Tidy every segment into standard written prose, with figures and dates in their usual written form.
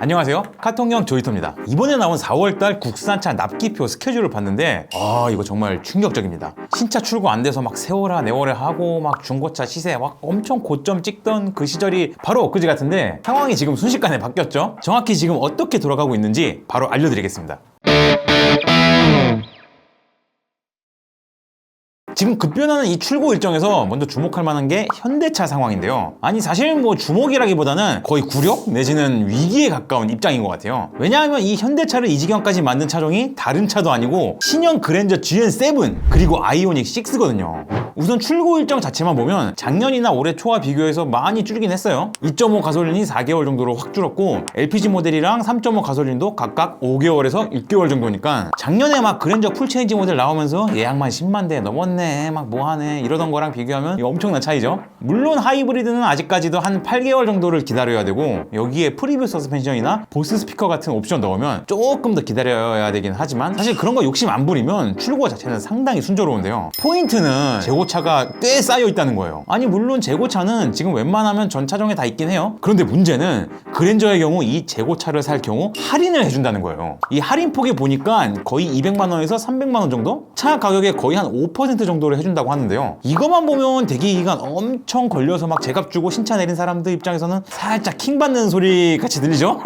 안녕하세요, 카통형 조이터입니다. 이번에 나온 4월달 국산차 납기표 스케줄을 봤는데 이거 정말 충격적입니다. 신차 출고 안 돼서 막 세월아 내월에 하고 막 중고차 시세 막 엄청 고점 찍던 그 시절이 바로 엊그제 같은데 상황이 지금 순식간에 바뀌었죠. 정확히 지금 어떻게 돌아가고 있는지 바로 알려드리겠습니다. 지금 급변하는 이 출고 일정에서 먼저 주목할 만한 게 현대차 상황인데요. 아니 사실 뭐 주목이라기보다는 거의 굴욕 내지는 위기에 가까운 입장인 것 같아요. 왜냐하면 이 현대차를 이 지경까지 만든 차종이 다른 차도 아니고 신형 그랜저 GN7 그리고 아이오닉 6거든요. 우선 출고 일정 자체만 보면 작년이나 올해 초와 비교해서 많이 줄긴 했어요. 2.5 가솔린이 4개월 정도로 확 줄었고 LPG 모델이랑 3.5 가솔린도 각각 5개월에서 6개월 정도니까 작년에 막 그랜저 풀체인지 모델 나오면서 예약만 10만 대 넘었네 막 뭐하네 이러던 거랑 비교하면 이거 엄청난 차이죠. 물론 하이브리드는 아직까지도 한 8개월 정도를 기다려야 되고 여기에 프리뷰 서스펜션이나 보스 스피커 같은 옵션 넣으면 조금 더 기다려야 되긴 하지만 사실 그런 거 욕심 안 부리면 출고 자체는 상당히 순조로운데요. 포인트는 재고차가 꽤 쌓여 있다는 거예요. 아니 물론 재고차는 지금 웬만하면 전 차종에 다 있긴 해요. 그런데 문제는 그랜저의 경우 이 재고차를 살 경우 할인을 해준다는 거예요. 이 할인폭이 보니까 거의 200만 원에서 300만 원 정도? 차 가격의 거의 한 5% 정도를 해준다고 하는데요. 이것만 보면 대기 기간 엄청 걸려서 막 제값 주고 신차 내린 사람들 입장에서는 살짝 킹받는 소리 같이 들리죠?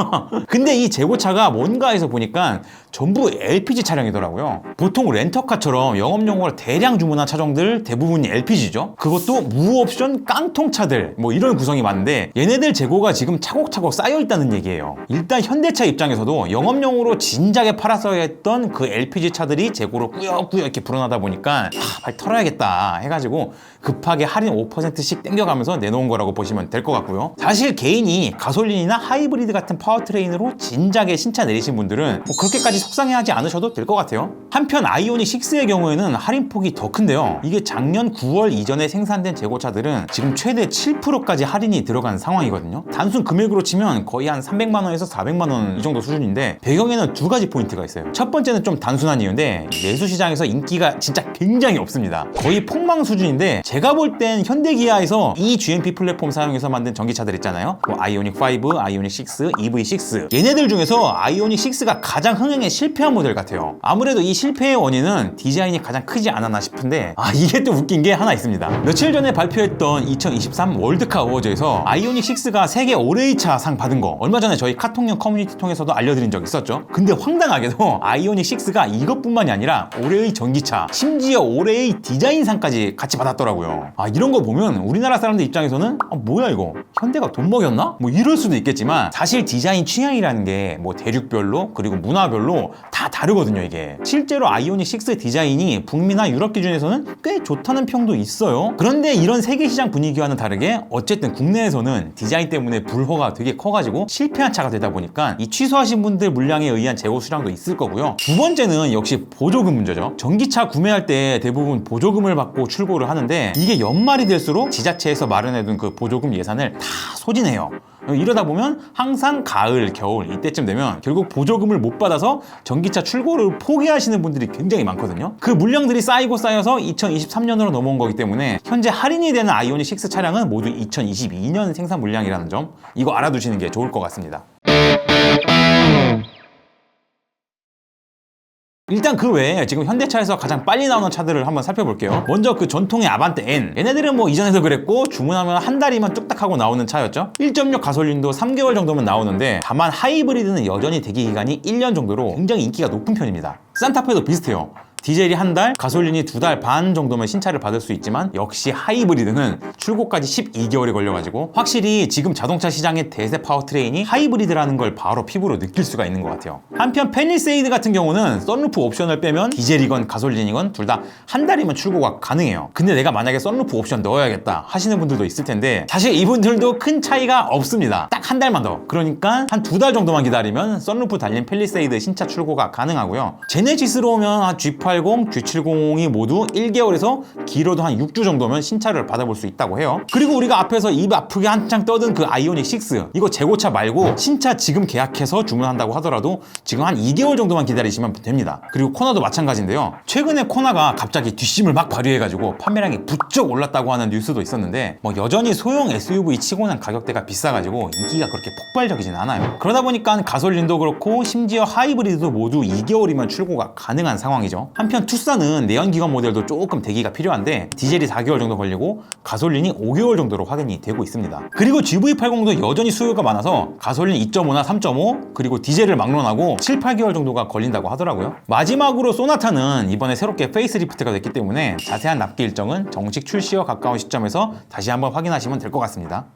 근데 이 재고차가 뭔가 해서 보니까 전부 LPG 차량이더라고요. 보통 렌터카처럼 영업용으로 대량 주문한 차종들 대부분이 LPG죠. 그것도 무옵션 깡통차들 뭐 이런 구성이 많은데 얘네들 재고가 지금 차곡차곡 쌓여있다는 얘기예요. 일단 현대차 입장에서도 영업용으로 진작에 팔았어야 했던 그 LPG 차들이 재고로 꾸역꾸역 이렇게 불어나다 보니까 빨리 털어야겠다 해가지고 급하게 할인 5%씩 땡겨가면서 내놓은 거라고 보시면 될 것 같고요. 사실 개인이 가솔린이나 하이브리드 같은 파워트레인으로 진작에 신차 내리신 분들은 뭐 그렇게까지 속상해하지 않으셔도 될 것 같아요. 한편 아이오닉 6의 경우에는 할인폭이 더 큰데요. 이게 작년 9월 이전에 생산된 재고차들은 지금 최대 7%까지 할인이 들어간 상황이거든요. 단순 금액으로 치면 거의 한 300만 원에서 400만 원 이 정도 수준인데 배경에는 두 가지 포인트가 있어요. 첫 번째는 좀 단순한 이유인데 내수시장에서 인기가 진짜 굉장히 없습니다. 거의 폭망 수준인데 제가 볼 땐 현대기아에서 이 GMP 플랫폼 사용해서 만든 전기차들 있잖아요. 뭐 아이오닉 5, 아이오닉 6, EV6 얘네들 중에서 아이오닉 6가 가장 흥행에 실패한 모델 같아요. 아무래도 이 실패의 원인은 디자인이 가장 크지 않았나 싶은데 이게 또 웃긴 게 하나 있습니다. 며칠 전에 발표했던 2023 월드카 어워즈에서 아이오닉 6가 세계 올해이차 상 받은 거 얼마 전에 저희 카통령 커뮤니티 통해서도 알려드린 적 있었죠. 근데 황당하게도 아이오닉 6가 이것뿐만이 아니라 올해의 전기차 심지어 올해의 디자인상까지 같이 받았더라고요. 이런 거 보면 우리나라 사람들 입장에서는 뭐야 이거 현대가 돈 먹였나? 뭐 이럴 수도 있겠지만 사실 디자인 취향이라는 게 뭐 대륙별로 그리고 문화별로 다 다르거든요. 이게 실제로 아이오닉 6 디자인이 북미나 유럽 기준에서는 꽤 좋다는 평도 있어요. 그런데 이런 세계 시장 분위기와는 다르게 어쨌든 국내에서는 디자인 때문에 불허가 되게 커가지고 실패한 차가 되다 보니까 이 취소하신 분들 물량에 의한 재고 수량도 있을 거고요. 두 번째는 역시 보조금 문제죠. 전기차 구매할 때 대부분 보조금을 받고 출고를 하는데 이게 연말이 될수록 지자체에서 마련해둔 그 보조금 예산을 다 소진해요. 이러다 보면 항상 가을, 겨울 이때쯤 되면 결국 보조금을 못 받아서 전기차 출고를 포기하시는 분들이 굉장히 많거든요. 그 물량들이 쌓이고 쌓여서 2023년으로 넘어온 거기 때문에 현재 할인이 되는 아이오닉 6 차량은 모두 2022년 생산 물량이라는 점 이거 알아두시는 게 좋을 것 같습니다. 일단 그 외에 지금 현대차에서 가장 빨리 나오는 차들을 한번 살펴볼게요. 먼저 그 전통의 아반떼 N 얘네들은 뭐 이전에도 그랬고 주문하면 한 달이면 뚝딱 하고 나오는 차였죠. 1.6 가솔린도 3개월 정도면 나오는데 다만 하이브리드는 여전히 대기 기간이 1년 정도로 굉장히 인기가 높은 편입니다. 산타페도 비슷해요. 디젤이 한 달, 가솔린이 2달 반 정도면 신차를 받을 수 있지만 역시 하이브리드는 출고까지 12개월이 걸려가지고 확실히 지금 자동차 시장의 대세 파워트레인이 하이브리드라는 걸 바로 피부로 느낄 수가 있는 것 같아요. 한편 펠리세이드 같은 경우는 썬루프 옵션을 빼면 디젤이건 가솔린이건 둘 다 한 달이면 출고가 가능해요. 근데 내가 만약에 썬루프 옵션 넣어야겠다 하시는 분들도 있을 텐데 사실 이분들도 큰 차이가 없습니다. 딱 한 달만 더. 그러니까 한 2달 정도만 기다리면 썬루프 달린 펠리세이드 신차 출고가 가능하고요. 제네시스로 오면 G8 G80, G70이 모두 1개월에서 길어도 한 6주 정도면 신차를 받아볼 수 있다고 해요. 그리고 우리가 앞에서 입 아프게 한창 떠든 그 아이오닉 6 이거 재고차 말고 신차 지금 계약해서 주문한다고 하더라도 지금 한 2개월 정도만 기다리시면 됩니다. 그리고 코나도 마찬가지인데요. 최근에 코나가 갑자기 뒷심을 막 발휘해가지고 판매량이 부쩍 올랐다고 하는 뉴스도 있었는데 뭐 여전히 소형 SUV 치고는 가격대가 비싸가지고 인기가 그렇게 폭발적이진 않아요. 그러다 보니까 가솔린도 그렇고 심지어 하이브리드도 모두 2개월이면 출고가 가능한 상황이죠. 한편 투싼은 내연기관 모델도 조금 대기가 필요한데 디젤이 4개월 정도 걸리고 가솔린이 5개월 정도로 확인이 되고 있습니다. 그리고 GV80도 여전히 수요가 많아서 가솔린 2.5나 3.5 그리고 디젤을 막론하고 7, 8개월 정도가 걸린다고 하더라고요. 마지막으로 소나타는 이번에 새롭게 페이스리프트가 됐기 때문에 자세한 납기 일정은 정식 출시와 가까운 시점에서 다시 한번 확인하시면 될 것 같습니다.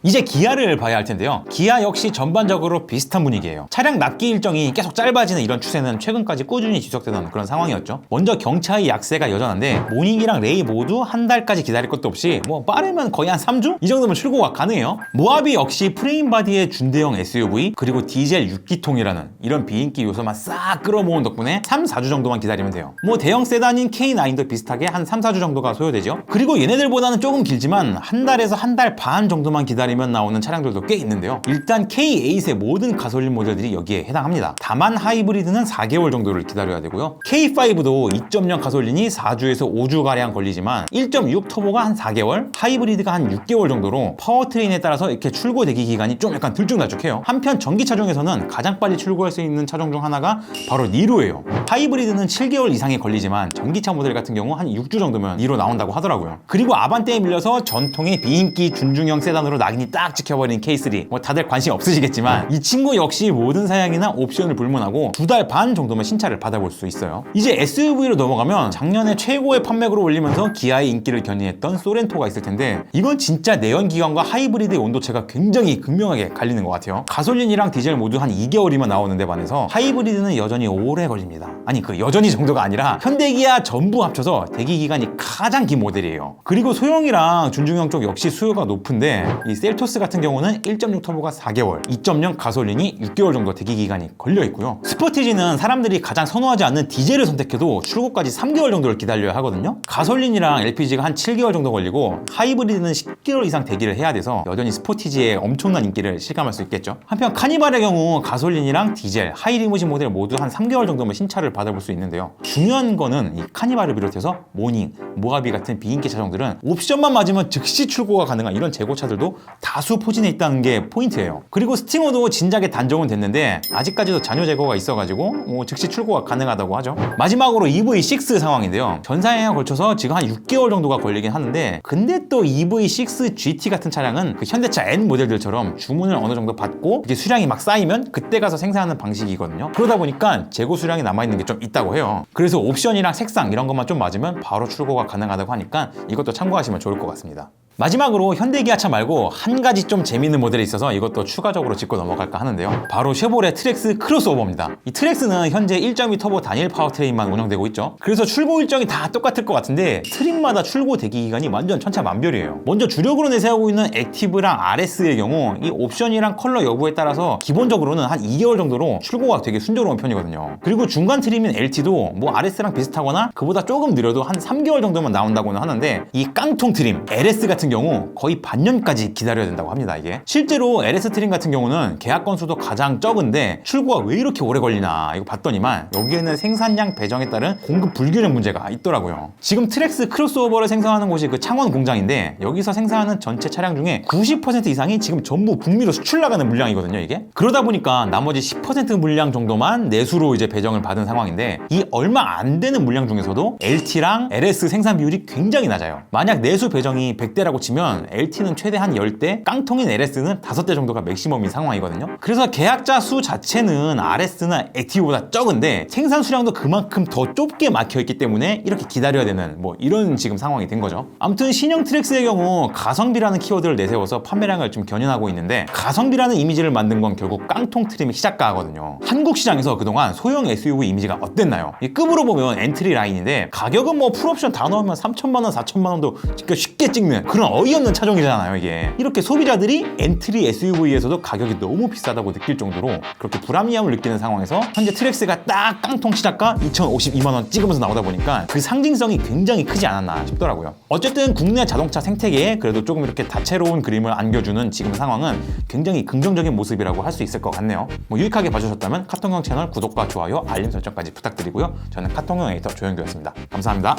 이제 기아를 봐야 할 텐데요. 기아 역시 전반적으로 비슷한 분위기예요. 차량 납기 일정이 계속 짧아지는 이런 추세는 최근까지 꾸준히 지속되던 그런 상황이었죠. 먼저 경차의 약세가 여전한데 모닝이랑 레이 모두 한 달까지 기다릴 것도 없이 뭐 빠르면 거의 한 3주? 이 정도면 출고가 가능해요. 모하비 역시 프레임 바디의 준대형 SUV 그리고 디젤 6기통이라는 이런 비인기 요소만 싹 끌어모은 덕분에 3, 4주 정도만 기다리면 돼요. 뭐 대형 세단인 K9도 비슷하게 한 3, 4주 정도가 소요되죠. 그리고 얘네들보다는 조금 길지만 한 달에서 한 달 반 정도만 기다리면 나오는 차량들도 꽤 있는데요. 일단 K8의 모든 가솔린 모델들이 여기에 해당합니다. 다만 하이브리드는 4개월 정도를 기다려야 되고요. K5도 2.0 가솔린이 4주에서 5주가량 걸리지만 1.6 터보가 한 4개월, 하이브리드가 한 6개월 정도로 파워트레인에 따라서 이렇게 출고 대기 기간이 좀 약간 들쭉날쭉해요. 한편 전기차 중에서는 가장 빨리 출고할 수 있는 차종 중 하나가 바로 니로예요. 하이브리드는 7개월 이상이 걸리지만 전기차 모델 같은 경우 한 6주 정도면 니로 나온다고 하더라고요. 그리고 아반떼에 밀려서 전통의 비인기 준중형 세단으로 낙인이 딱 찍혀버린 K3 뭐 다들 관심 없으시겠지만 이 친구 역시 모든 사양이나 옵션을 불문하고 2달 반 정도면 신차를 받아볼 수 있어요. 이제 SUV로 넘어가면 작년에 최고의 판매고를 올리면서 기아의 인기를 견인했던 소렌토가 있을 텐데 이건 진짜 내연기관과 하이브리드의 온도차가 굉장히 극명하게 갈리는 것 같아요. 가솔린이랑 디젤 모두 한 2개월이면 나오는데 반해서 하이브리드는 여전히 오래 걸립니다. 아니 그 여전히 정도가 아니라 현대기아 전부 합쳐서 대기기간이 가장 긴 모델이에요. 그리고 소형이랑 준중형 쪽 역시 수요가 높은데 이 셀토스 같은 경우는 1.6 터보가 4개월, 2.0 가솔린이 6개월 정도 대기 기간이 걸려 있고요. 스포티지는 사람들이 가장 선호하지 않는 디젤을 선택해도 출고까지 3개월 정도를 기다려야 하거든요. 가솔린이랑 LPG가 한 7개월 정도 걸리고 하이브리드는 10개월 이상 대기를 해야 돼서 여전히 스포티지의 엄청난 인기를 실감할 수 있겠죠. 한편 카니발의 경우 가솔린이랑 디젤, 하이리무진 모델 모두 한 3개월 정도면 신차를 받아볼 수 있는데요. 중요한 거는 이 카니발을 비롯해서 모닝, 모하비 같은 비인기 차종들은 옵션만 맞으면 즉시 출고가 가능한 이런 재고차들도 다수 포진해 있다는 게 포인트예요. 그리고 스팅어도 진작에 단종은 됐는데 아직까지도 잔여 재고가 있어가지고 즉시 출고가 가능하다고 하죠. 마지막으로 EV6 상황인데요. 전사양에 걸쳐서 지금 한 6개월 정도가 걸리긴 하는데 근데 또 EV6 GT 같은 차량은 그 현대차 N 모델들처럼 주문을 어느 정도 받고 이게 수량이 막 쌓이면 그때 가서 생산하는 방식이거든요. 그러다 보니까 재고 수량이 남아있는 게 좀 있다고 해요. 그래서 옵션이랑 색상 이런 것만 좀 맞으면 바로 출고가 가능하다고 하니까 이것도 참고하시면 좋을 것 같습니다. 마지막으로 현대기아차 말고 한 가지 좀 재밌는 모델이 있어서 이것도 추가적으로 짚고 넘어갈까 하는데요. 바로 쉐보레 트랙스 크로스오버입니다. 이 트랙스는 현재 1.2 터보 단일 파워트레인만 운영되고 있죠. 그래서 출고 일정이 다 똑같을 것 같은데 트림마다 출고 대기 기간이 완전 천차만별이에요. 먼저 주력으로 내세우고 있는 액티브랑 RS의 경우 이 옵션이랑 컬러 여부에 따라서 기본적으로는 한 2개월 정도로 출고가 되게 순조로운 편이거든요. 그리고 중간 트림인 LT도 뭐 RS랑 비슷하거나 그보다 조금 느려도 한 3개월 정도만 나온다고는 하는데 이 깡통 트림 LS 같은 경우 거의 반년까지 기다려야 된다고 합니다. 이게 실제로 LS 트림 같은 경우는 계약 건수도 가장 적은데 출고가 왜 이렇게 오래 걸리나 이거 봤더니만 여기에는 생산량 배정에 따른 공급 불균형 문제가 있더라고요. 지금 트랙스 크로스오버를 생산하는 곳이 그 창원 공장인데 여기서 생산하는 전체 차량 중에 90% 이상이 지금 전부 북미로 수출 나가는 물량이거든요. 이게 그러다 보니까 나머지 10% 물량 정도만 내수로 이제 배정을 받은 상황인데 이 얼마 안 되는 물량 중에서도 LT랑 LS 생산 비율이 굉장히 낮아요. 만약 내수 배정이 100대라고 치면 LT는 최대 한 10대, 깡통인 LS는 5대 정도가 맥시멈인 상황이거든요. 그래서 계약자 수 자체는 RS나 액티브보다 적은데 생산 수량도 그만큼 더 좁게 막혀있기 때문에 이렇게 기다려야 되는 뭐 이런 지금 상황이 된 거죠. 아무튼 신형 트랙스의 경우 가성비라는 키워드를 내세워서 판매량을 좀 견인하고 있는데 가성비라는 이미지를 만든 건 결국 깡통 트림의 시작가거든요. 한국 시장에서 그동안 소형 SUV 이미지가 어땠나요? 이 급으로 보면 엔트리 라인인데 가격은 뭐 풀옵션 다 넣으면 3천만 원, 4천만 원도 쉽게 찍는 그런 어이없는 차종이잖아요. 이게 이렇게 소비자들이 엔트리 SUV에서도 가격이 너무 비싸다고 느낄 정도로 그렇게 불합리함을 느끼는 상황에서 현재 트랙스가 딱 깡통 시작가 2,052만 원 찍으면서 나오다 보니까 그 상징성이 굉장히 크지 않았나 싶더라고요. 어쨌든 국내 자동차 생태계에 그래도 조금 이렇게 다채로운 그림을 안겨주는 지금 상황은 굉장히 긍정적인 모습이라고 할 수 있을 것 같네요. 유익하게 봐주셨다면 카통형 채널 구독과 좋아요, 알림 설정까지 부탁드리고요. 저는 카통형 에디터 조현규였습니다. 감사합니다.